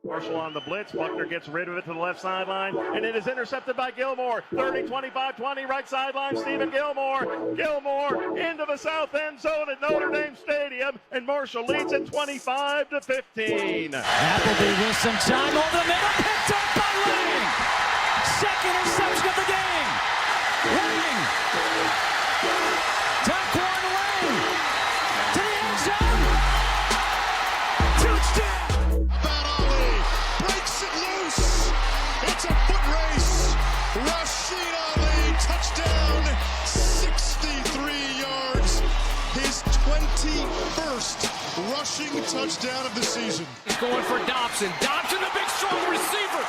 Marshall on the blitz. Buckner gets rid of it to the left sideline, and it is intercepted by Gilmore. 30, 25, 20, right sideline, Stephen Gilmore. Gilmore into the south end zone at Notre Dame Stadium, and Marshall leads it 25-15. Appleby with some time over the middle, picked up by Lang. Second interception of the game. Lang. Taquan Lang to the end zone. Touchdown. Breaks it loose. It's a foot race. Rashid Ali, touchdown, 63 yards. His 21st rushing touchdown of the season. He's going for Dobson. Dobson, the big strong receiver.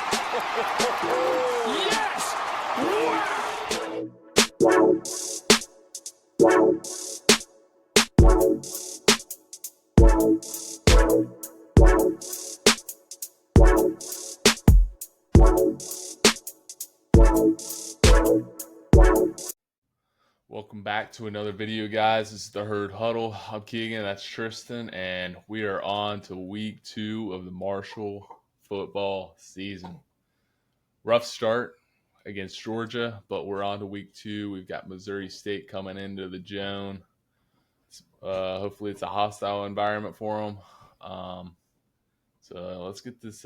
Yes! Welcome back to another video, guys. This is the Herd Huddle. I'm Keegan, that's Tristan, and we are on to week 2 of the Marshall football season. Rough start against Georgia, but we're on to week 2. We've got Missouri State coming into the Joan. Hopefully it's a hostile environment for them. So let's get this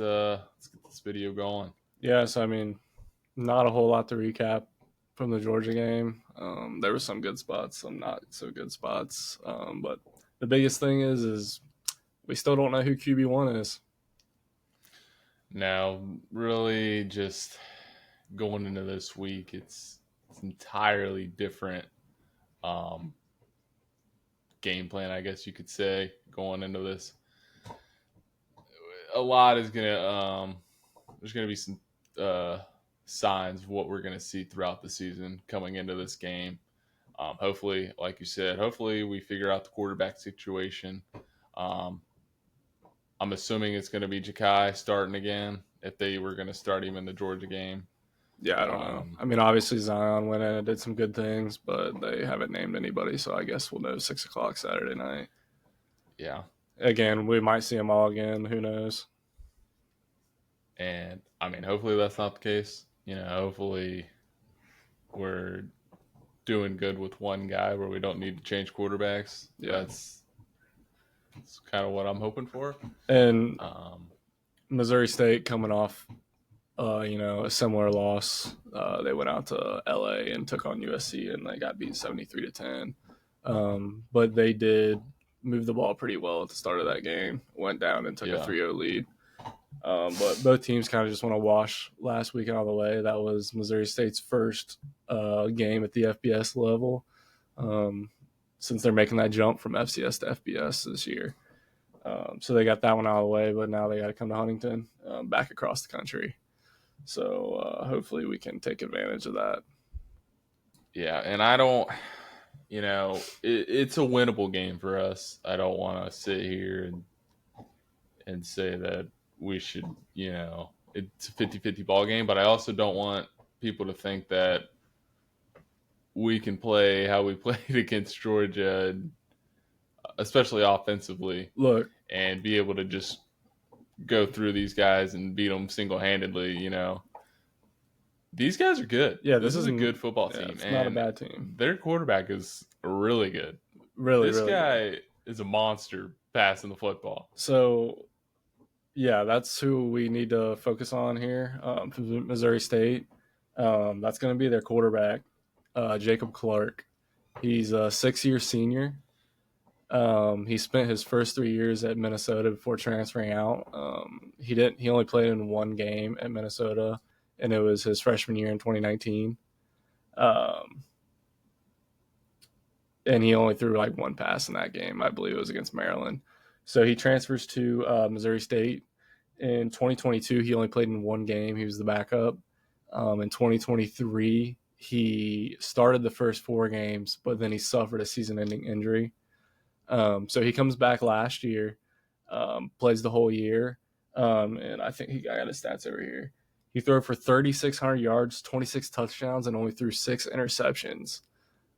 video going. Yes, I mean, not a whole lot to recap from the Georgia game. There were some good spots, some not so good spots. But the biggest thing is we still don't know who QB1 is. Now, really just going into this week, it's entirely different game plan, I guess you could say, going into this. A lot is going to there's going to be some signs of what we're going to see throughout the season coming into this game. Hopefully, like you said, hopefully we figure out the quarterback situation. I'm assuming it's going to be Ja'Kai starting again if they were going to start him in the Georgia game. Yeah, I don't know. I mean, obviously Zion went in and did some good things, but they haven't named anybody, so I guess we'll know 6 o'clock Saturday night. Yeah. Again, we might see them all again. Who knows? And, I mean, hopefully that's not the case. Hopefully we're doing good with one guy where we don't need to change quarterbacks. Yeah. That's kind of what I'm hoping for. And Missouri State coming off, a similar loss. They went out to LA and took on USC, and they got beat 73-10. But they did move the ball pretty well at the start of that game. Went down and took a 3-0 lead. But both teams kind of just want to wash last week out of the way. That was Missouri State's first game at the FBS level since they're making that jump from FCS to FBS this year. So they got that one out of the way, but now they got to come to Huntington, back across the country. So hopefully we can take advantage of that. Yeah, and I don't – it's a winnable game for us. I don't want to sit here and say that we should, it's a 50-50 ball game, but I also don't want people to think that we can play how we played against Georgia, especially offensively. Look, and be able to just go through these guys and beat them single-handedly, These guys are good. Yeah, this is a good football team. It's not a bad team. Their quarterback is really good. This guy is a monster passing the football. So, yeah, that's who we need to focus on here for Missouri State. That's going to be their quarterback, Jacob Clark. He's a 6-year senior. He spent his first 3 years at Minnesota before transferring out. He only played in one game at Minnesota, and it was his freshman year in 2019. And he only threw like one pass in that game. I believe it was against Maryland. So he transfers to Missouri State. In 2022, he only played in one game. He was the backup. In 2023, he started the first 4 games, but then he suffered a season-ending injury. So he comes back last year, plays the whole year, and I think I got his stats over here. He threw for 3,600 yards, 26 touchdowns, and only threw 6 interceptions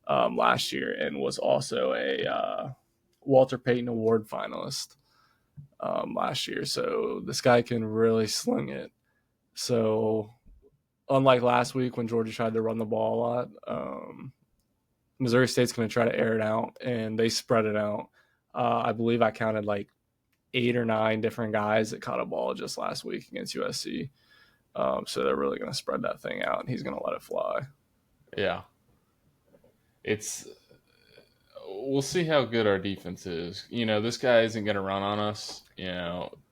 last year, and was also a Walter Payton Award finalist. last year. So this guy can really sling it. So unlike last week when Georgia tried to run the ball a lot, Missouri State's going to try to air it out, and they spread it out. I believe I counted like 8 or 9 different guys that caught a ball just last week against USC. So they're really going to spread that thing out, and he's going to let it fly. Yeah. We'll see how good our defense is. This guy isn't going to run on us.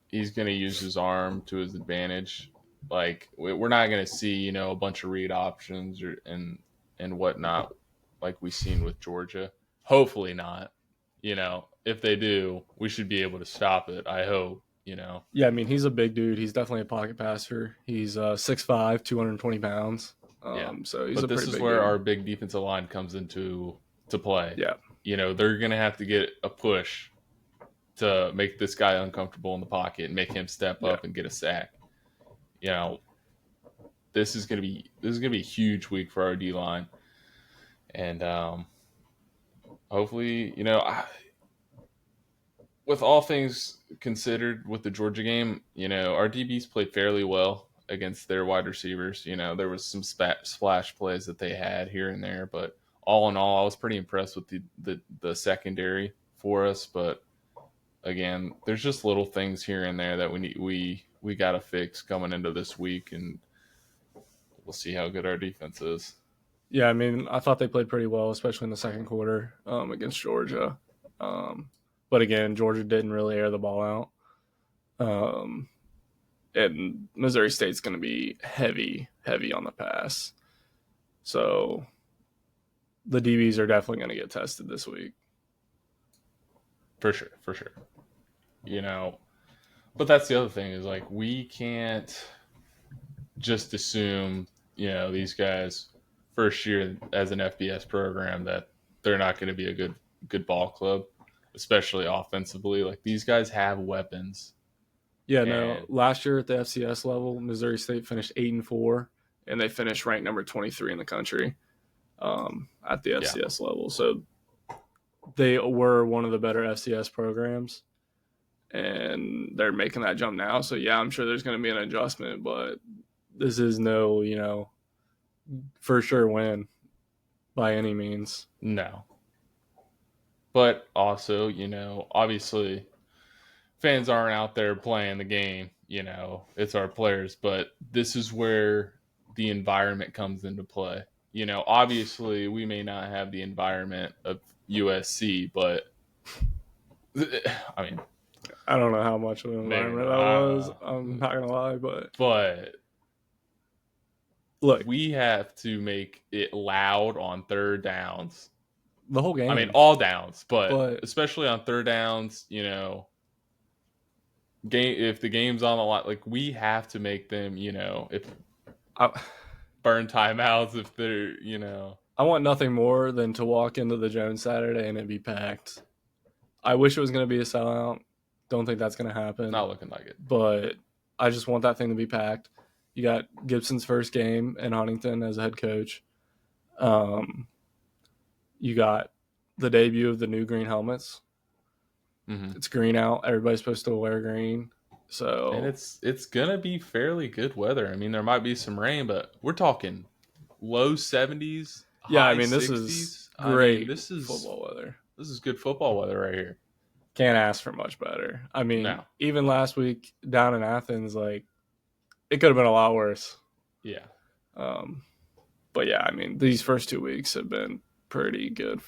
He's going to use his arm to his advantage. Like, we're not going to see, a bunch of read options and whatnot like we've seen with Georgia. Hopefully not. If they do, we should be able to stop it, I hope. Yeah, I mean, he's a big dude. He's definitely a pocket passer. He's 6'5", 220 pounds. So he's but a pretty this is big where dude. our big defensive line comes into play. Yeah. They're going to have to get a push to make this guy uncomfortable in the pocket and make him step up and get a sack. This is going to be a huge week for our D line, and hopefully, with all things considered, with the Georgia game, our DBs played fairly well against their wide receivers. There was some splash plays that they had here and there, but all in all, I was pretty impressed with the secondary for us. But again, there's just little things here and there that we got to fix coming into this week, and we'll see how good our defense is. Yeah, I mean, I thought they played pretty well, especially in the second quarter against Georgia. But again, Georgia didn't really air the ball out. And Missouri State's going to be heavy on the pass. So the DBs are definitely going to get tested this week. For sure. But that's the other thing is, like, we can't just assume, these guys first year as an FBS program that they're not going to be a good ball club, especially offensively. Like, these guys have weapons. Yeah, no. Last year at the FCS level, Missouri State finished 8-4, and they finished ranked number 23 in the country at the FCS level. So they were one of the better FCS programs, and they're making that jump now. So yeah, I'm sure there's going to be an adjustment, but this is no, for sure win by any means. No. But also, obviously fans aren't out there playing the game, it's our players, but this is where the environment comes into play. Obviously we may not have the environment of USC, but I mean, I don't know how much of an environment that was. I'm not going to lie, but look, we have to make it loud on third downs. The whole game. I mean, all downs, but especially on third downs, if the game's on the line, like, we have to make them, burn timeouts if they're, I want nothing more than to walk into the Jones Saturday and it be packed. I wish it was going to be a sellout. Don't think that's going to happen. Not looking like it. But I just want that thing to be packed. You got Gibson's first game in Huntington as a head coach. You got the debut of the new green helmets. Mm-hmm. It's green out. Everybody's supposed to wear green. So, and it's gonna be fairly good weather. I mean, there might be some rain, but we're talking low 70s. Yeah, high I mean, this 60s. is great. I mean, this is football weather. This is good football weather right here. Can't ask for much better. I mean, even last week down in Athens, like, it could have been a lot worse. Yeah. But yeah, I mean, these first 2 weeks have been pretty good.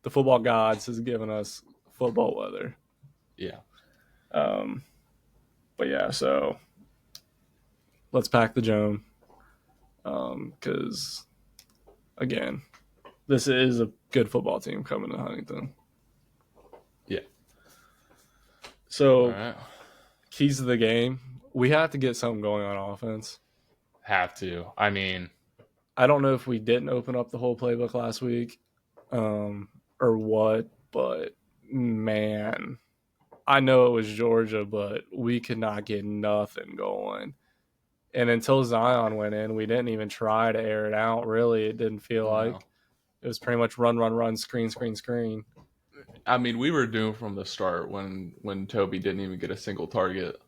The football gods has given us football weather. Yeah. But yeah, so let's pack the Joan. Because, again, this is a good football team coming to Huntington. Yeah. So, keys to the game. We have to get something going on offense. Have to. I mean, I don't know if we didn't open up the whole playbook last week or what, but, man, I know it was Georgia, but we could not get nothing going. And until Zion went in, we didn't even try to air it out, really. It didn't feel like. It was pretty much run, screen. I mean, we were doomed from the start when Toby didn't even get a single target.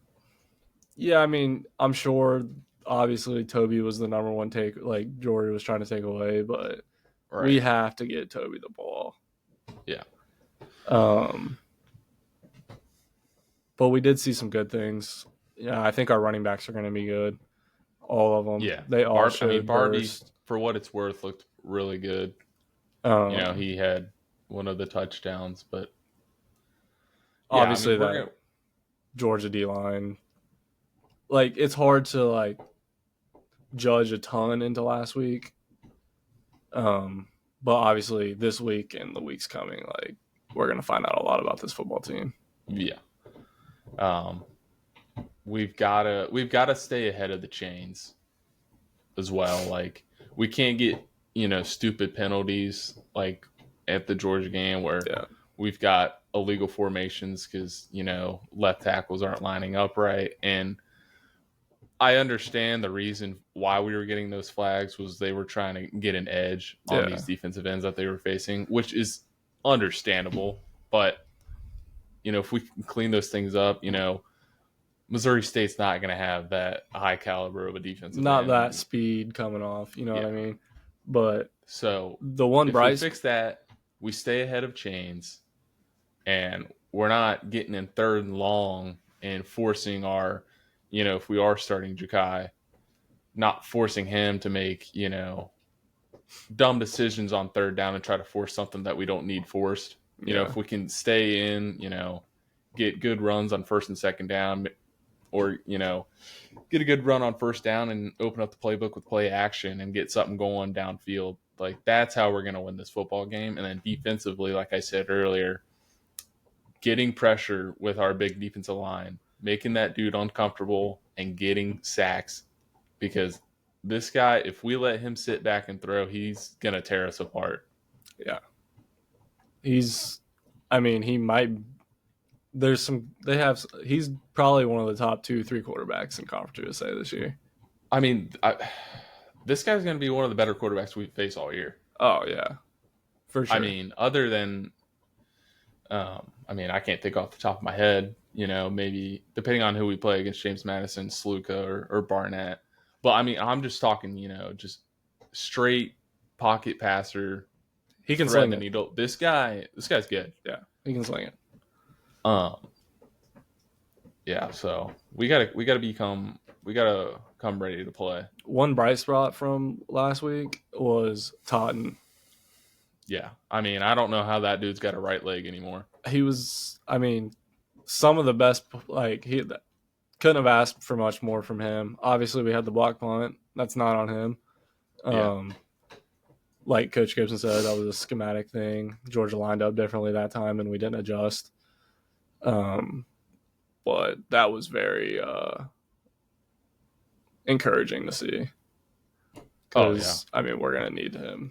Yeah, I mean, I'm sure obviously Toby was the number one take, like Jory was trying to take away, but we Right. have to get Toby the ball. Yeah. But we did see some good things. Yeah, I think our running backs are going to be good. All of them. Yeah. They all showed Barbie, burst. for what it's worth, looked really good. He had one of the touchdowns, but yeah, Obviously we're that gonna, Georgia D line. Like, it's hard to like judge a ton into last week. But obviously this week and the weeks coming, like, we're gonna find out a lot about this football team. yeah. We've gotta stay ahead of the chains as well. Like, we can't get stupid penalties like at the Georgia game where we've got illegal formations because left tackles aren't lining up right. And I understand the reason why we were getting those flags was they were trying to get an edge on these defensive ends that they were facing, which is understandable. But if we can clean those things up, Missouri State's not going to have that high caliber of a defensive Not end. that speed coming off, you know what I mean? But so the one if Bryce we fix that, we stay ahead of chains, and we're not getting in third and long and forcing our, if we are starting Ja'Kai, not forcing him to make, dumb decisions on third down and try to force something that we don't need forced. If we can stay in, get good runs on first and second down, or get a good run on first down and open up the playbook with play action and get something going downfield. Like, that's how we're going to win this football game. And then defensively, like I said earlier, getting pressure with our big defensive line, making that dude uncomfortable and getting sacks, because this guy, if we let him sit back and throw, he's going to tear us apart. Yeah. He's probably one of the top 2-3 quarterbacks in Conference USA this year. I mean, this guy's going to be one of the better quarterbacks we face all year. Oh, yeah. For sure. I mean, other than, I can't think off the top of my head, maybe depending on who we play against, James Madison, Sluka, or Barnett. But, I'm just talking, just straight pocket passer. He can sling the needle. This guy's good. Yeah, he can sling it. Yeah, so we gotta come ready to play. One bright spot from last week was Totten. Yeah, I don't know how that dude's got a right leg anymore. He was, some of the best. Like, he couldn't have asked for much more from him. Obviously, we had the block punt. That's not on him. Like Coach Gibson said, that was a schematic thing. Georgia lined up differently that time, and we didn't adjust. But that was very encouraging to see. Because, we're going to need him,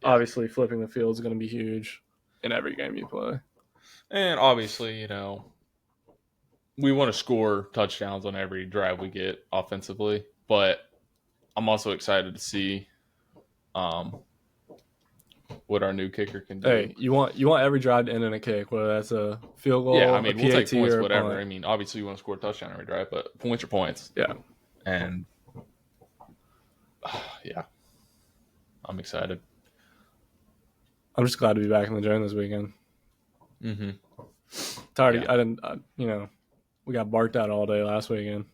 Obviously, flipping the field is going to be huge in every game you play. And obviously, we want to score touchdowns on every drive we get offensively. But I'm also excited to see what our new kicker can do. Hey, you want every drive to end in a kick, whether that's a field goal, yeah, a we'll PAT, take points, or whatever. Punt. Obviously you want to score a touchdown every drive, but points are points. Yeah. And yeah, I'm excited. I'm just glad to be back in the gym this weekend. Mm-hmm. Tired. We got barked at all day last weekend.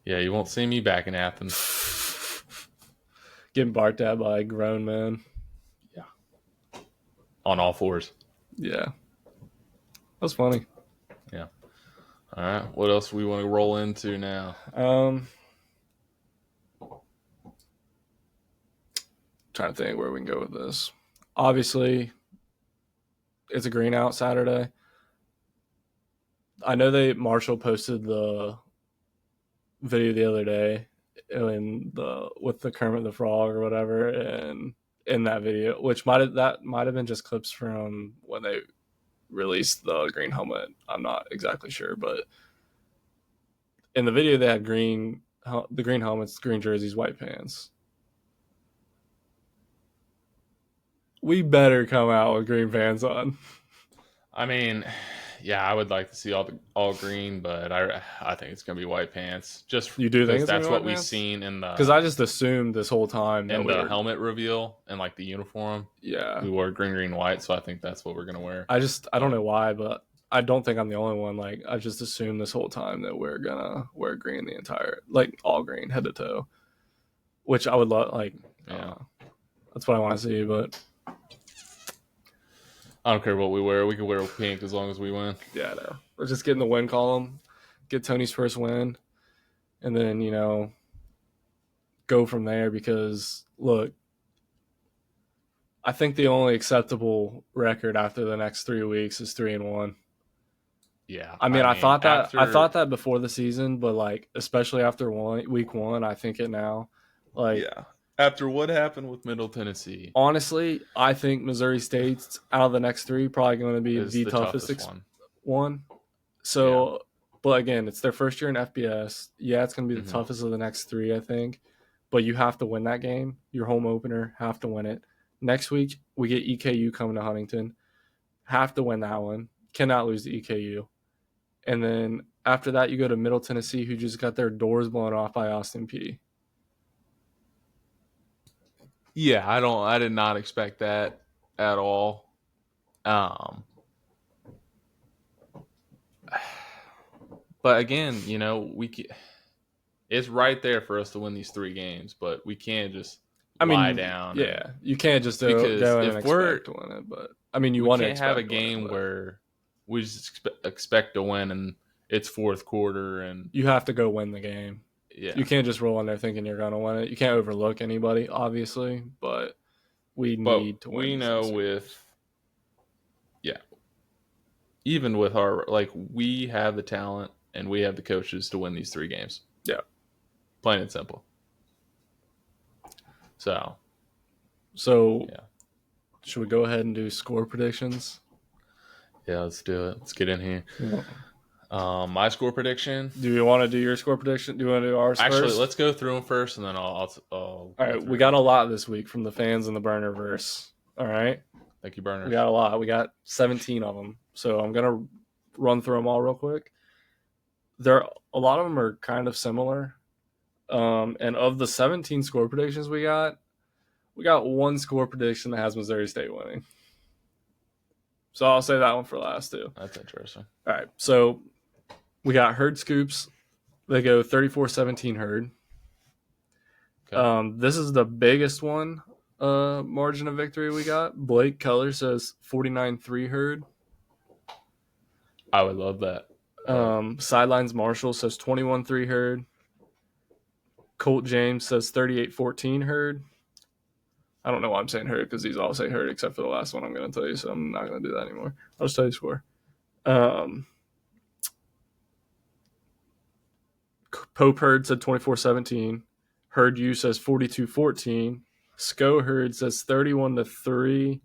Yeah, you won't see me back in Athens. Getting barked at by a grown men. Yeah. On all fours. Yeah. That was funny. Yeah. All right. What else we want to roll into now? Trying to think where we can go with this. Obviously, it's a green out Saturday. I know Marshall posted the video the other day with the Kermit the Frog or whatever, and in that video, which might have been just clips from when they released the green helmet. I'm not exactly sure, but in the video they had the green helmets, green jerseys, white pants. We better come out with green fans on. I mean, yeah, I would like to see all green, but I think it's gonna be white pants. Just You do think because it's gonna that's be what white we've pants? seen in Because I just assumed this whole time that we the were. helmet reveal and like the uniform. Yeah. We wore green, green, white, so I think that's what we're gonna wear. I don't know why, but I don't think I'm the only one. Like, I just assumed this whole time that we're gonna wear green the entire, like, all green, head to toe. Which I would love, like, Yeah. that's what I want to see, but I don't care what we wear. We can wear pink as long as we win. yeah, no. Let's just get in the win column, get Tony's first win, and then, go from there because, look, I think the only acceptable record after the next 3 weeks is 3-1. Yeah. I mean, I thought after, that before the season, but, like, especially after week 1, I think it now. Like, yeah. After what happened with Middle Tennessee, honestly, I think Missouri State's out of the next 3 probably going to be is the the toughest one. one. So, but again, it's their first year in FBS. Yeah, it's going to be the toughest of the next 3, I think. But you have to win that game. Your home opener, have to win it. Next week, we get EKU coming to Huntington. Have to win that one. Cannot lose to EKU. And then after that, you go to Middle Tennessee, who just got their doors blown off by Austin Peay. Yeah, I did not expect that at all. But again, it's right there for us to win these 3 games, but we can't just lie down. Yeah, you can't just go in and expect to win it. But I mean, you want to have a game where we just expect to win, and it's fourth quarter, and you have to go win the game. Yeah, you can't just roll in there thinking you're going to win it. You can't overlook anybody, obviously, but we need to win. We know even with our we have the talent and we have the coaches to win these 3 games. Yeah, plain and simple. So yeah. Should we go ahead and do score predictions? Yeah, let's do it. Let's get in here. Yeah. My score prediction. Do you want to do your score prediction? Do you want to do ours Actually, first? let's go through them first, and then I'll all right, we got a lot this week from the fans in the Burnerverse. All right. Thank you, Burners. We got a lot. We got 17 of them. So I'm going to run through them all real quick. A lot of them are kind of similar. And of the 17 score predictions we got one score prediction that has Missouri State winning. So I'll say that one for last, too. That's interesting. All right. So we got Herd Scoops. They go 34-17 Herd. Okay. This is the biggest one. Margin of victory we got. Blake Keller says 49-3 Herd. I would love that. Sidelines Marshall says 21-3 Herd. Colt James says 38-14 Herd. I don't know why I'm saying Herd because these all say Herd except for the last one I'm going to tell you, so I'm not going to do that anymore. I'll just tell you the score. Pope Herd said 24-17. Herd U says 42-14. Sco Herd says 31-3.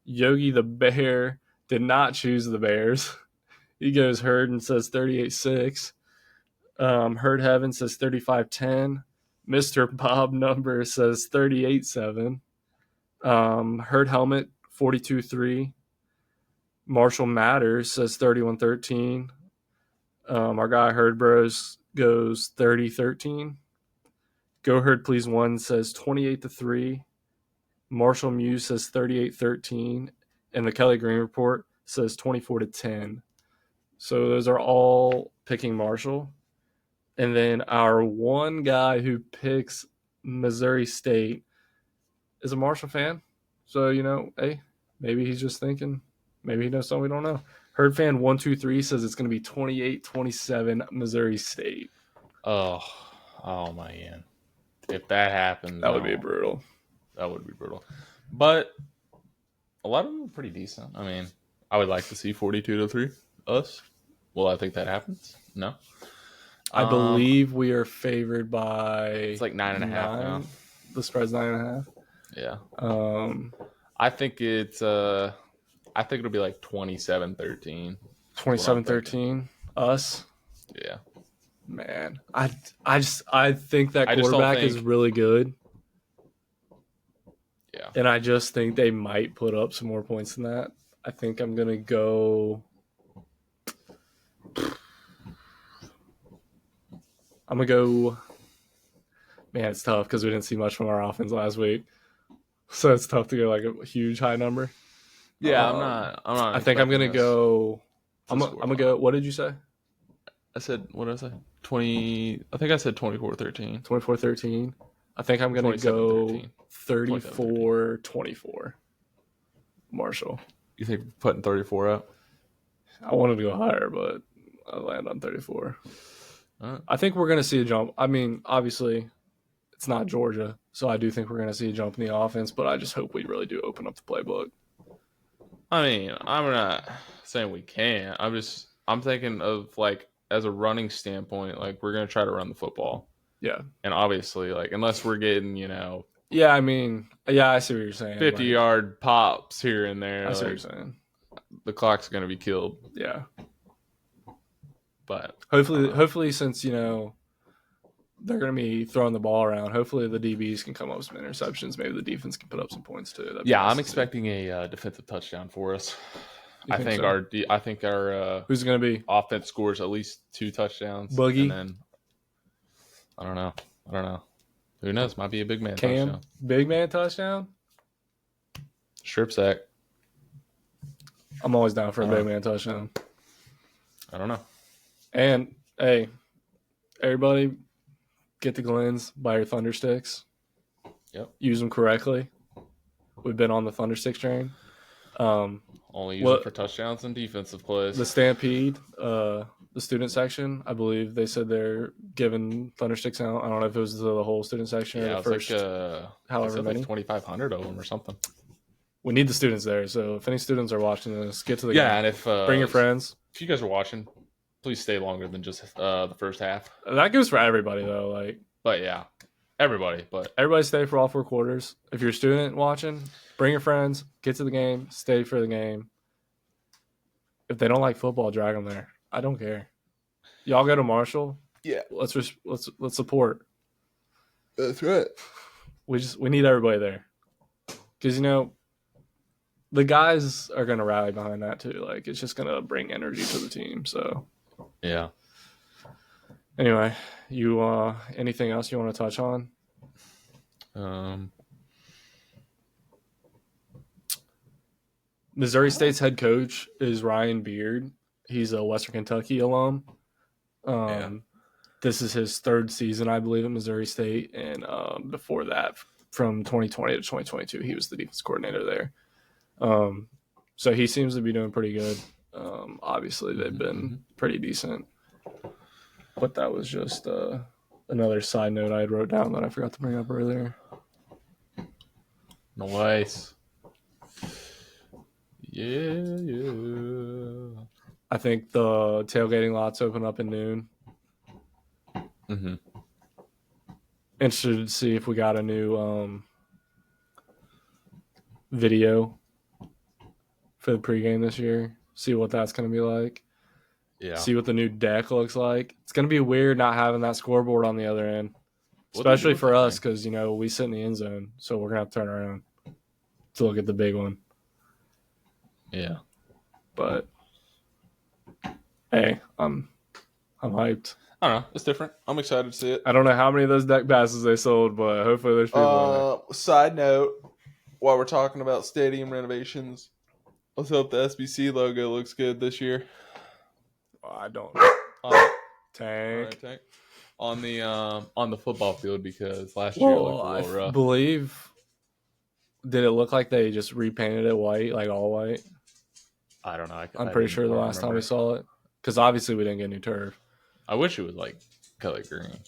Yogi the Bear did not choose the Bears. He goes Herd and says 38-6. Herd Heaven says 35-10. Mr. Bob Number says 38-7. Herd Helmet 42-3. Marshall Matters says 31-13. Our guy Herd Bros goes 30-13. Go Herd Please One says 28-3. Marshall Muse says 38-13. And the Kelly Green Report says 24-10. So those are all picking Marshall. And then our one guy who picks Missouri State is a Marshall fan. So, hey, maybe he's just thinking. Maybe he knows something we don't know. Herd fan 123 says it's going to be 28-27 Missouri State. Oh man. If that happens, that would be brutal. That would be brutal. But a lot of them are pretty decent. I mean, I would like to see 42-3 us. Will I think that happens? No. I believe we are favored by. It's like 9.5 now. The spread's 9.5. Yeah. I think it's. I think it'll be like 27-13. 27-13. Us. Yeah. Man, I think that quarterback is really good. Yeah. And I just think they might put up some more points than that. I think I'm going to go. I'm going to go. Man, it's tough because we didn't see much from our offense last week. So it's tough to go like a huge high number. Yeah, I'm not. I think I'm going to go. I'm going to go. What did you say? I said, what did I say? 20. I think I said 24-13. 24-13. I think I'm going to go 34-24. Marshall. You think putting 34 up? I wanted to go higher, but I land on 34. Right. I think we're going to see a jump. I mean, obviously, it's not Georgia, so I do think we're going to see a jump in the offense, but I just hope we really do open up the playbook. I mean, I'm not saying we can't. I'm thinking of, like, as a running standpoint, like, we're going to try to run the football. Yeah. And obviously, like, unless we're getting, Yeah, I mean, yeah, I see what you're saying. 50-yard pops here and there. I see like, what you're saying. The clock's going to be killed. Yeah. But hopefully, since, they're going to be throwing the ball around, hopefully the DBs can come up with some interceptions. Maybe the defense can put up some points, too. Yeah, I'm expecting a defensive touchdown for us. I think our who's going to be offense scores at least 2 touchdowns. Boogie. And then I don't know. Who knows? Might be a big man Cam, touchdown. big man touchdown. Strip sack. I'm always down for a big man touchdown. I don't know. And hey, everybody, get the Glens, buy your Thunder Sticks. Yep. Use them correctly. We've been on the Thunder Sticks train. Only use them for touchdowns and defensive plays. The Stampede, the student section, I believe they said they're giving Thunder Sticks out. I don't know if it was the whole student section or the first, however many. Like 2,500 of them or something. We need the students there. So if any students are watching this, get to the game. And if bring your friends. If you guys are watching, please stay longer than just the first half. That goes for everybody though. But yeah, everybody stay for all 4 quarters. If you're a student watching, bring your friends, get to the game, stay for the game. If they don't like football, drag them there. I don't care. Y'all go to Marshall. Yeah, let's support. That's right. We need everybody there because the guys are gonna rally behind that too. Like it's just gonna bring energy to the team. So yeah. Anyway, you anything else you want to touch on? Missouri State's head coach is Ryan Beard. He's a Western Kentucky alum. This is his 3rd season, I believe, at Missouri State. And before that, from 2020 to 2022, he was the defense coordinator there. So he seems to be doing pretty good. Obviously, they've been pretty decent. But that was just another side note I had wrote down that I forgot to bring up earlier. Nice. Yeah. I think the tailgating lots open up at noon. Mm-hmm. Interested to see if we got a new video for the pregame this year. See what that's going to be like. Yeah. See what the new deck looks like. It's going to be weird not having that scoreboard on the other end, especially for us because, we sit in the end zone, so we're going to have to turn around to look at the big one. Yeah. But, hey, I'm hyped. I don't know. It's different. I'm excited to see it. I don't know how many of those deck passes they sold, but hopefully there's people in Side note, while we're talking about stadium renovations, let's hope the SBC logo looks good this year. I don't. Tank. On the football field because last year it looked a little rough. I believe. Did it look like they just repainted it white, like all white? I don't know. I'm pretty sure the last time we saw it, because obviously we didn't get new turf. I wish it was like color green.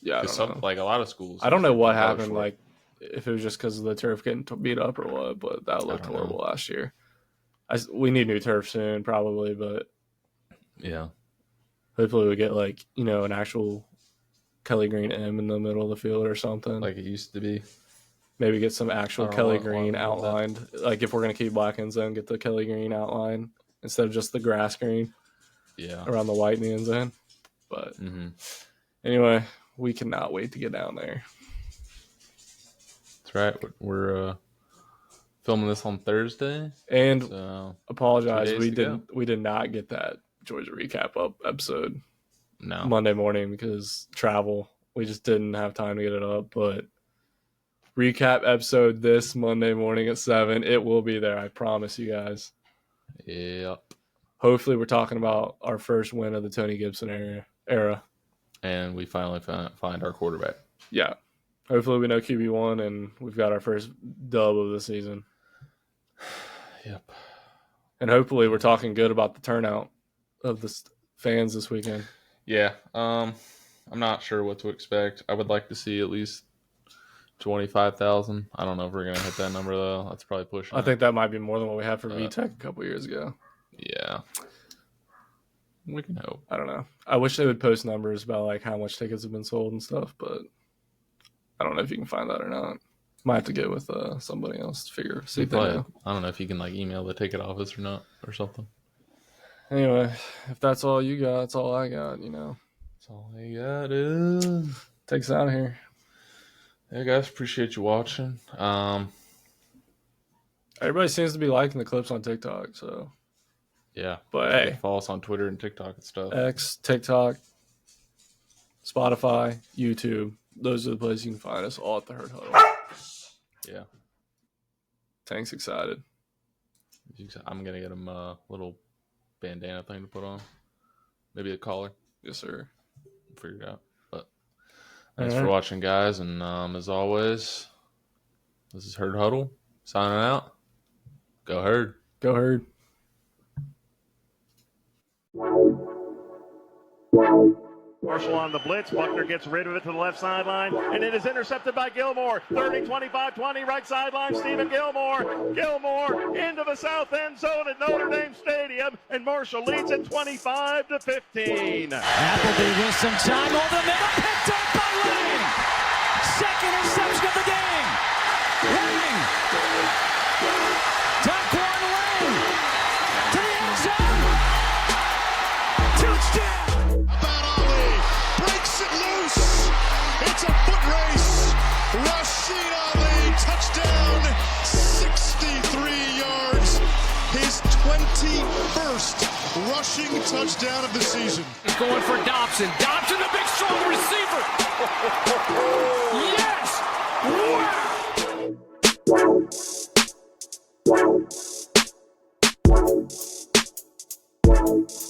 Yeah, I don't know. Like a lot of schools. I don't know what happened. Like if it was just because of the turf getting beat up or what, but that looked horrible last year. We need new turf soon, probably, but yeah. Hopefully we get an actual Kelly Green M in the middle of the field or something. Like it used to be. Maybe get some actual Kelly Green outlined. Like if we're going to keep black end zone, get the Kelly Green outline instead of just the grass green. Yeah. Around the white in the end zone. But anyway, we cannot wait to get down there. That's right. We're filming this on Thursday. And So apologize, 2 days to we did not get that Georgia recap up episode no. Monday morning because travel. We just didn't have time to get it up. But recap episode this Monday morning at 7. It will be there. I promise you guys. Yep. Hopefully, we're talking about our first win of the Tony Gibson era. And we finally find our quarterback. Yeah. Hopefully, we know QB1 and we've got our first dub of the season. Yep. And hopefully, we're talking good about the turnout of the fans this weekend. Yeah. I'm not sure what to expect. I would like to see at least 25,000. I don't know if we're going to hit that number, though. That's probably pushing I it. think that might be more than what we had for VTech a couple years ago. Yeah. We can hope. I don't know. I wish they would post numbers about like how much tickets have been sold and stuff, but I don't know if you can find that or not. Might have to get with somebody else to see if they know. I don't know if you can like email the ticket office or not or something. Anyway, if that's all you got, that's all I got, That's all I got is. Take us out of here. Yeah, guys, appreciate you watching. Everybody seems to be liking the clips on TikTok, so. Yeah. But hey. Follow us on Twitter and TikTok and stuff. X, TikTok, Spotify, YouTube. Those are the places you can find us all at the Herd Huddle. Yeah. Tank's excited. I'm going to get him a little bandana thing to put on. Maybe a collar. Yes, sir. Figure it out. But thanks for watching, guys. And as always, this is Herd Huddle signing out. Go Herd. Go Herd. Marshall on the blitz. Buckner gets rid of it to the left sideline, and it is intercepted by Gilmore. 30, 25, 20, right sideline. Stephen Gilmore. Gilmore into the south end zone at Notre Dame Stadium, and Marshall leads it 25-15. Appleby with some time over the middle, picked up by Lang. Second interception of the game. Lang. Taquan Lang to the end zone. Touchdown. Breaks it loose. It's a foot race. Rashid Ali, touchdown, 63 yards. His 21st rushing touchdown of the season. He's going for Dobson. Dobson, the big strong receiver. Yes! Wow!